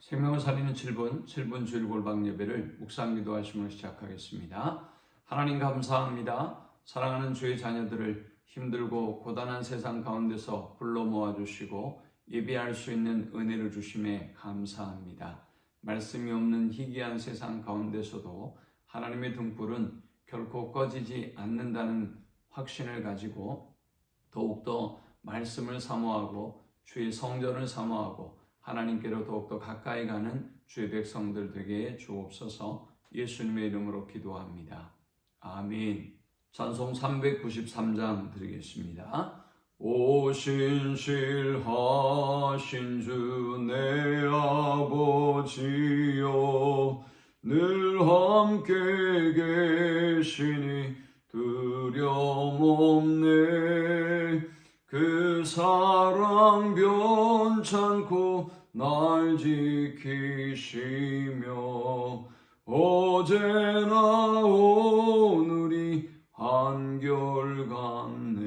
생명을 살리는 7분 주일 골방 예배를 묵상 기도하심으로 시작하겠습니다. 하나님 감사합니다. 사랑하는 주의 자녀들을 힘들고 고단한 세상 가운데서 불러 모아주시고 예배할 수 있는 은혜를 주심에 감사합니다. 말씀이 없는 희귀한 세상 가운데서도 하나님의 등불은 결코 꺼지지 않는다는 확신을 가지고 더욱더 말씀을 사모하고 주의 성전을 사모하고 하나님께로 더욱더 가까이 가는 주의 백성들 되게 주옵소서. 예수님의 이름으로 기도합니다. 아멘. 찬송 393장 드리겠습니다. 오 신실하신 주 내 아버지여, 늘 함께 계시니 두려움 없네. 그 사랑 변찮고 날 지키시며 어제나 오늘이 한결같네.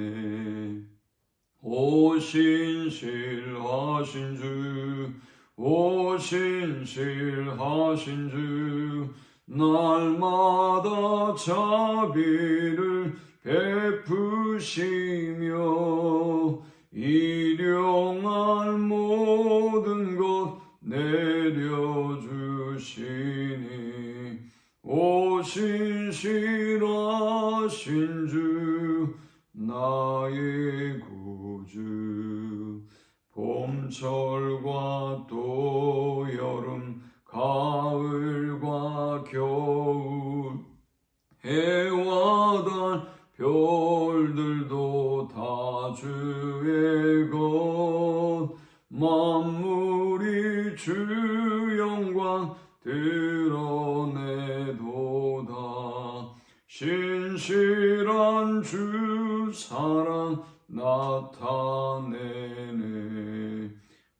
오 신실하신 주, 오 신실하신 주, 날마다 자비를 베푸시며 일용할 모든 것 내려주시니 오 신실하신 주 나의 구주. 봄철과 또 여름 가을과 겨울 해와 달 별들도 다 주의 것. 만물이 주 영광 드러내도다. 신실한 주 사랑 나타내네.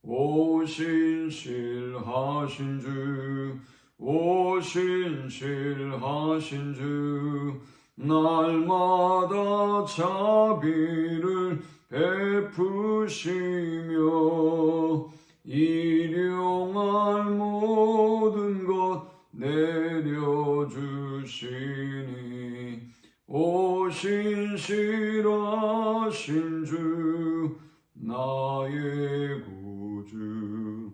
오 신실하신 주, 오 신실하신 주, 날마다 자비를 베푸시며 일용할 모든 것 내려주시니 오 신실하신 주 나의 구주.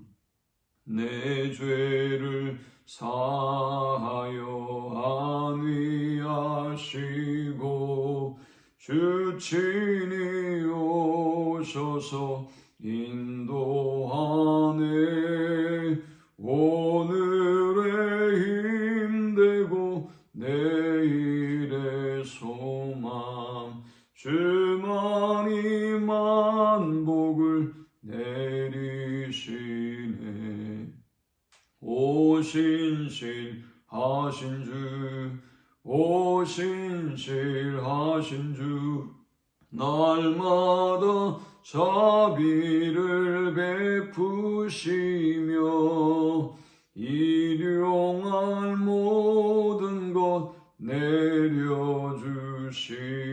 내 죄를 사하여 안위하시고 주 친히 오셔서 인도하네. 오늘의 힘되고 내일의 소망, 주만이 만복을 내리시네. 오 신실하신 주, 오 신실하신 주, 날마다 자비를 베푸시며 일용할 모든 것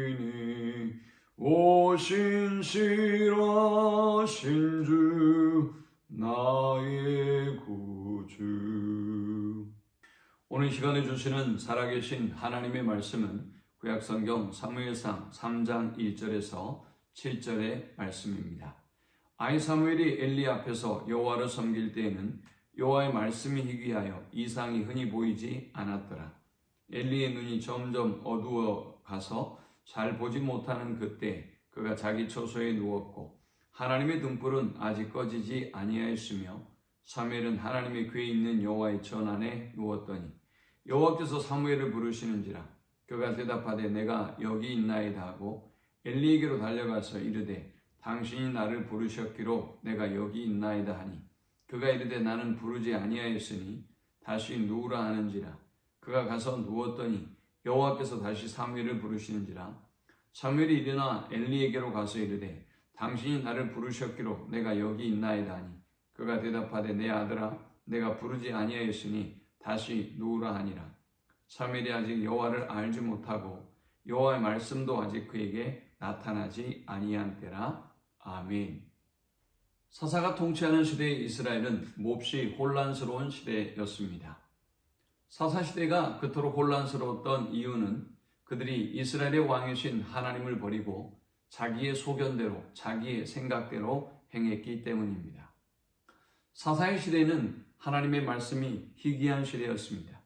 내려주시니 오 신실하신 주 나의 구주. 오늘 시간에 주시는 살아계신 하나님의 말씀은 구약성경 사무엘상 3장 1절에서 7절의 말씀입니다. 아이 사무엘이 엘리 앞에서 여호와를 섬길 때에는 여호와의 말씀이 희귀하여 이상이 흔히 보이지 않았더라. 엘리의 눈이 점점 어두워 가서 잘 보지 못하는 그때 그가 자기 처소에 누웠고 하나님의 등불은 아직 꺼지지 아니하였으며 사무엘은 하나님의 궤에 있는 여호와의 전 안에 누웠더니 여호와께서 사무엘을 부르시는지라. 그가 대답하되 내가 여기 있나이다 하고 엘리에게로 달려가서 이르되 당신이 나를 부르셨기로 내가 여기 있나이다 하니 그가 이르되 나는 부르지 아니하였으니 다시 누우라 하는지라. 그가 가서 누웠더니 여호와께서 다시 사무엘을 부르시는지라. 사무엘이 일어나 엘리에게로 가서 이르되 당신이 나를 부르셨기로 내가 여기 있나이다 하니 그가 대답하되 내 아들아 내가 부르지 아니하였으니 다시 누우라 하니라. 사무엘이 아직 여호와를 알지 못하고 여호와의 말씀도 아직 그에게 나타나지 아니한 때라. 아멘. 사사가 통치하는 시대의 이스라엘은 몹시 혼란스러운 시대였습니다. 사사시대가 그토록 혼란스러웠던 이유는 그들이 이스라엘의 왕이신 하나님을 버리고 자기의 소견대로, 자기의 생각대로 행했기 때문입니다. 사사의 시대는 하나님의 말씀이 희귀한 시대였습니다.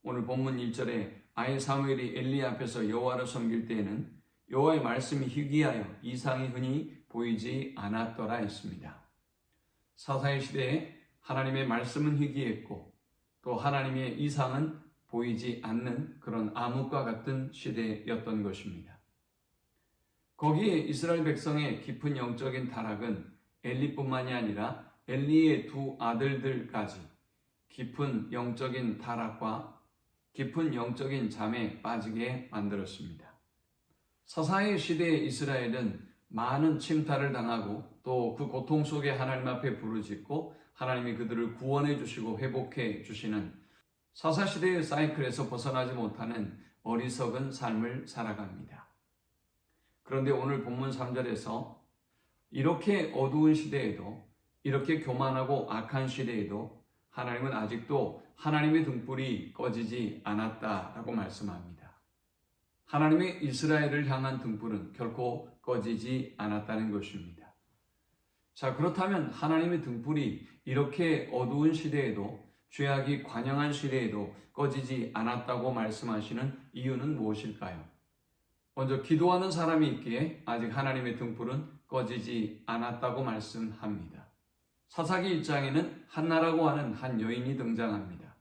오늘 본문 1절에 아이 사무엘이 엘리 앞에서 여호와를 섬길 때에는 여호와의 말씀이 희귀하여 이상이 흔히 보이지 않았더라 했습니다. 사사의 시대에 하나님의 말씀은 희귀했고 또 하나님의 이상은 보이지 않는 그런 암흑과 같은 시대였던 것입니다. 거기에 이스라엘 백성의 깊은 영적인 타락은 엘리뿐만이 아니라 엘리의 두 아들들까지 깊은 영적인 타락과 깊은 영적인 잠에 빠지게 만들었습니다. 사사의 시대의 이스라엘은 많은 침탈을 당하고 또 그 고통 속에 하나님 앞에 부르짖고 하나님이 그들을 구원해 주시고 회복해 주시는 사사시대의 사이클에서 벗어나지 못하는 어리석은 삶을 살아갑니다. 그런데 오늘 본문 3절에서 이렇게 어두운 시대에도 이렇게 교만하고 악한 시대에도 하나님은 아직도 하나님의 등불이 꺼지지 않았다라고 말씀합니다. 하나님의 이스라엘을 향한 등불은 결코 꺼지지 않았다는 것입니다. 자, 그렇다면 하나님의 등불이 이렇게 어두운 시대에도 죄악이 관영한 시대에도 꺼지지 않았다고 말씀하시는 이유는 무엇일까요? 먼저 기도하는 사람이 있기에 아직 하나님의 등불은 꺼지지 않았다고 말씀합니다. 사사기 1장에는 한나라고 하는 한 여인이 등장합니다.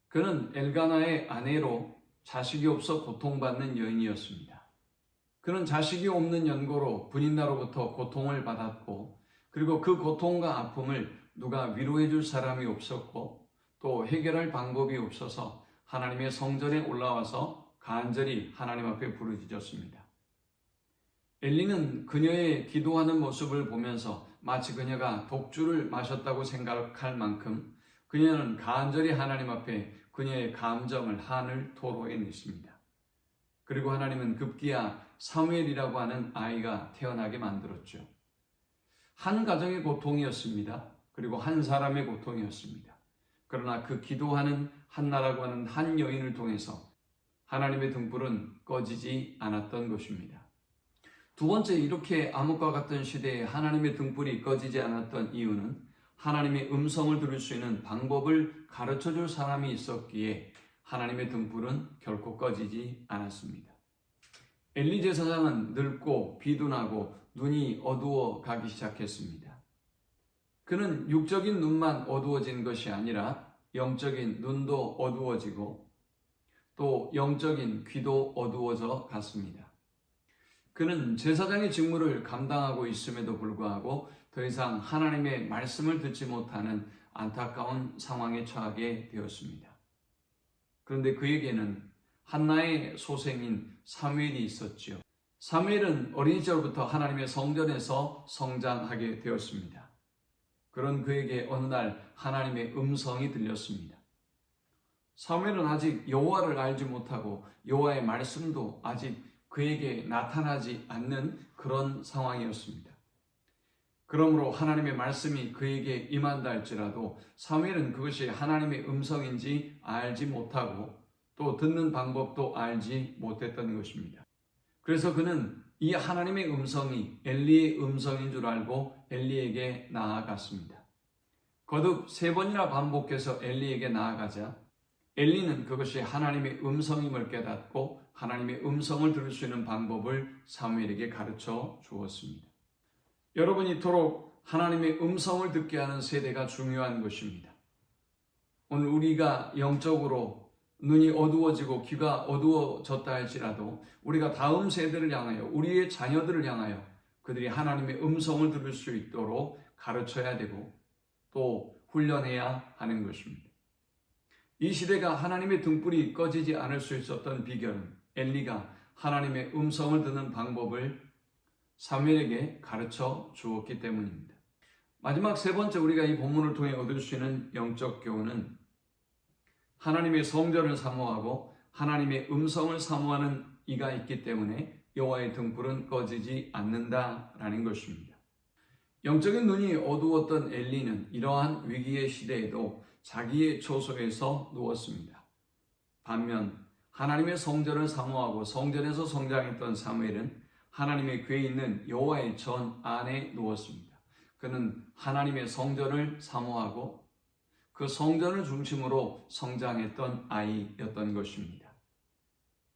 그는 엘가나의 아내로 자식이 없어 고통받는 여인이었습니다. 그는 자식이 없는 연고로 분인나로부터 고통을 받았고 그리고 그 고통과 아픔을 누가 위로해 줄 사람이 없었고 또 해결할 방법이 없어서 하나님의 성전에 올라와서 간절히 하나님 앞에 부르짖었습니다. 엘리는 그녀의 기도하는 모습을 보면서 마치 그녀가 독주를 마셨다고 생각할 만큼 그녀는 간절히 하나님 앞에 그녀의 감정을 한을 토로해냈습니다. 그리고 하나님은 급기야 사무엘이라고 하는 아이가 태어나게 만들었죠. 한 가정의 고통이었습니다. 그리고 한 사람의 고통이었습니다. 그러나 그 기도하는 한나라고 하는 한 여인을 통해서 하나님의 등불은 꺼지지 않았던 것입니다. 두 번째, 이렇게 암흑과 같은 시대에 하나님의 등불이 꺼지지 않았던 이유는 하나님의 음성을 들을 수 있는 방법을 가르쳐 줄 사람이 있었기에 하나님의 등불은 결코 꺼지지 않았습니다. 엘리 제사장은 늙고 비도 나고 눈이 어두워 가기 시작했습니다. 그는 육적인 눈만 어두워진 것이 아니라 영적인 눈도 어두워지고 또 영적인 귀도 어두워져 갔습니다. 그는 제사장의 직무를 감당하고 있음에도 불구하고 더 이상 하나님의 말씀을 듣지 못하는 안타까운 상황에 처하게 되었습니다. 그런데 그에게는 한나의 소생인 사무엘이 있었지요. 사무엘은 어린 시절부터 하나님의 성전에서 성장하게 되었습니다. 그런 그에게 어느 날 하나님의 음성이 들렸습니다. 사무엘은 아직 여호와를 알지 못하고 여호와의 말씀도 아직 그에게 나타나지 않는 그런 상황이었습니다. 그러므로 하나님의 말씀이 그에게 임한다 할지라도 사무엘은 그것이 하나님의 음성인지 알지 못하고 또 듣는 방법도 알지 못했던 것입니다. 그래서 그는 이 하나님의 음성이 엘리의 음성인 줄 알고 엘리에게 나아갔습니다. 거듭 3번이나 반복해서 엘리에게 나아가자 엘리는 그것이 하나님의 음성임을 깨닫고 하나님의 음성을 들을 수 있는 방법을 사무엘에게 가르쳐 주었습니다. 여러분, 이토록 하나님의 음성을 듣게 하는 세대가 중요한 것입니다. 오늘 우리가 영적으로 눈이 어두워지고 귀가 어두워졌다 할지라도 우리가 다음 세대를 향하여 우리의 자녀들을 향하여 그들이 하나님의 음성을 들을 수 있도록 가르쳐야 되고 또 훈련해야 하는 것입니다. 이 시대가 하나님의 등불이 꺼지지 않을 수 있었던 비결은 엘리가 하나님의 음성을 듣는 방법을 사무엘에게 가르쳐 주었기 때문입니다. 마지막 3번째, 우리가 이 본문을 통해 얻을 수 있는 영적 교훈은 하나님의 성전을 사모하고 하나님의 음성을 사모하는 이가 있기 때문에 여호와의 등불은 꺼지지 않는다라는 것입니다. 영적인 눈이 어두웠던 엘리는 이러한 위기의 시대에도 자기의 초소에서 누웠습니다. 반면 하나님의 성전을 사모하고 성전에서 성장했던 사무엘은 하나님의 궤에 있는 여호와의 전 안에 누웠습니다. 그는 하나님의 성전을 사모하고 그 성전을 중심으로 성장했던 아이였던 것입니다.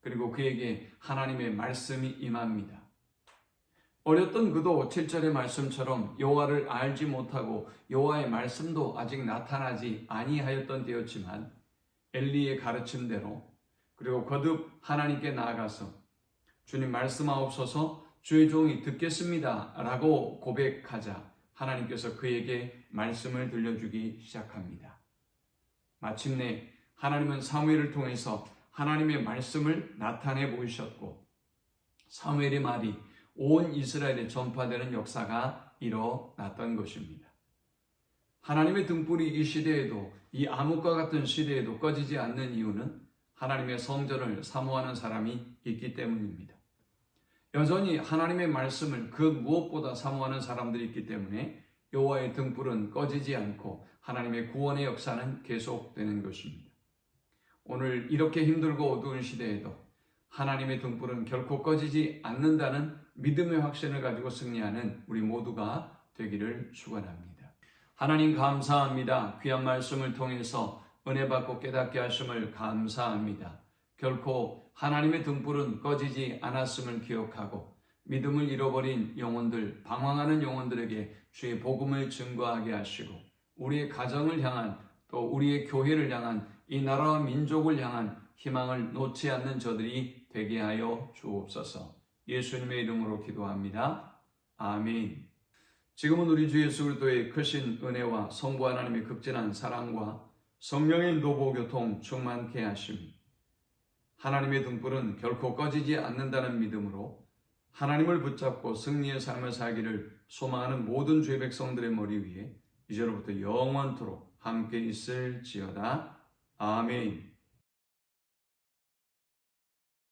그리고 그에게 하나님의 말씀이 임합니다. 어렸던 그도 7절의 말씀처럼 여호와를 알지 못하고 여호와의 말씀도 아직 나타나지 아니하였던 때였지만 엘리의 가르침대로 그리고 거듭 하나님께 나아가서 주님 말씀하옵소서 주의 종이 듣겠습니다 라고 고백하자 하나님께서 그에게 말씀을 들려주기 시작합니다. 마침내 하나님은 사무엘을 통해서 하나님의 말씀을 나타내 보이셨고 사무엘의 말이 온 이스라엘에 전파되는 역사가 일어났던 것입니다. 하나님의 등불이 이 시대에도 이 암흑과 같은 시대에도 꺼지지 않는 이유는 하나님의 성전을 사모하는 사람이 있기 때문입니다. 여전히 하나님의 말씀을 그 무엇보다 사모하는 사람들이 있기 때문에 여호와의 등불은 꺼지지 않고 하나님의 구원의 역사는 계속되는 것입니다. 오늘 이렇게 힘들고 어두운 시대에도 하나님의 등불은 결코 꺼지지 않는다는 믿음의 확신을 가지고 승리하는 우리 모두가 되기를 축원합니다. 하나님 감사합니다. 귀한 말씀을 통해서 은혜 받고 깨닫게 하심을 감사합니다. 결코 하나님의 등불은 꺼지지 않았음을 기억하고 믿음을 잃어버린 영혼들, 방황하는 영혼들에게 주의 복음을 증거하게 하시고 우리의 가정을 향한 또 우리의 교회를 향한 이 나라와 민족을 향한 희망을 놓지 않는 저들이 되게 하여 주옵소서. 예수님의 이름으로 기도합니다. 아멘. 지금은 우리 주 예수 그리스도의 크신 은혜와 성부 하나님의 극진한 사랑과 성령의 인도 교통 충만케 하심이 하나님의 등불은 결코 꺼지지 않는다는 믿음으로 하나님을 붙잡고 승리의 삶을 살기를 소망하는 모든 주의 백성들의 머리 위에 이제로부터 영원토록 함께 있을지어다. 아멘.